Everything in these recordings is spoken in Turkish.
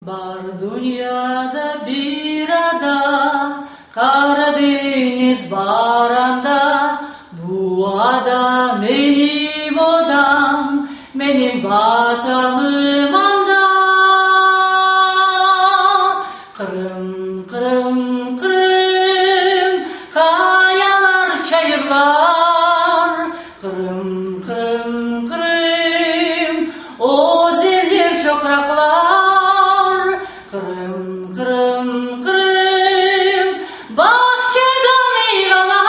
Var dünyada bir ada, Karadeniz baranda. Bu ada benim odam, benim vatanım anda. Kırım, kırım, kırım, kayalar, çayırlar. Kırım, kırım, kırım, o zillir topraklar. Kırım, kırım, kırım, bahçede meyveler.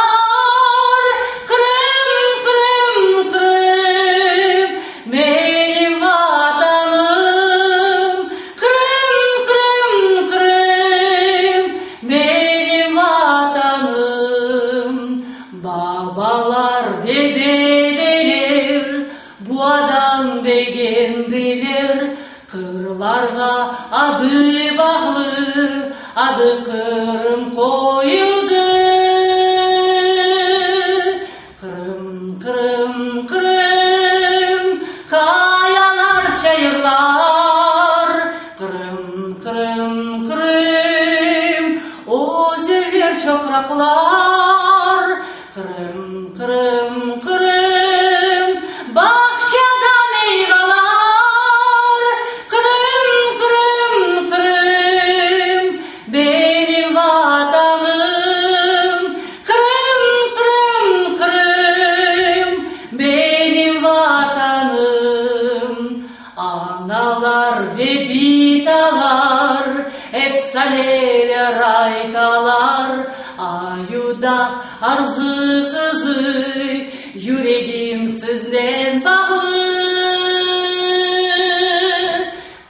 Kırım, kırım, kırım, benim vatanım. Kırım, kırım, kırım, benim vatanım. Babalar ve dedeler bu adam beğendiler. Kırlarga adı bağlı, adı Kırım koyuldu. Kırım, Kırım, Kırım, kayalar, çayırlar. Kırım, Kırım, Kırım, o zillir topraklar. Kırım, Kırım, Kırım, bahçede meyveler. Kırım, Kırım, Kırım, benim vatanım. Kırım, Kırım, Kırım, benim vatanım. Analar ve bitalar, efsaneler aytalar. Ayuda arzı kızı, yüreğim sizden bağlı.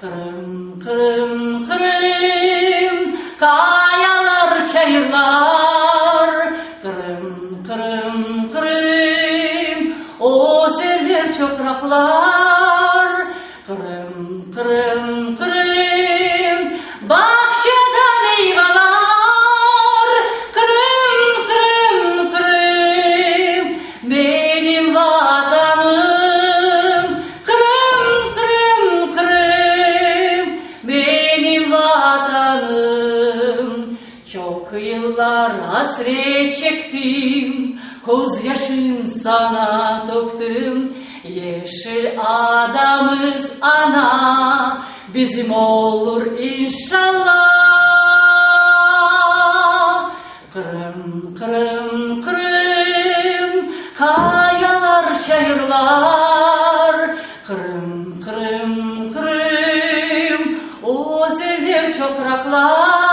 Kırım, Kırım, Kırım, kayalar, çayırlar. Kırım, Kırım, Kırım, o zillir topraklar. Kırım, Kırım, Kırım, bahçede meyveler. Kırım, Kırım, Kırım, benim vatanım. Kırım, Kırım, Kırım, benim vatanım. Çok yıllar hasret çektim, koz yaşın sana döktüm. Yeşil adamız ana, bizim olur inşallah. Kırım, Kırım, Kırım, kayalar, çayırlar. Kırım, Kırım, Kırım, o zillir topraklar.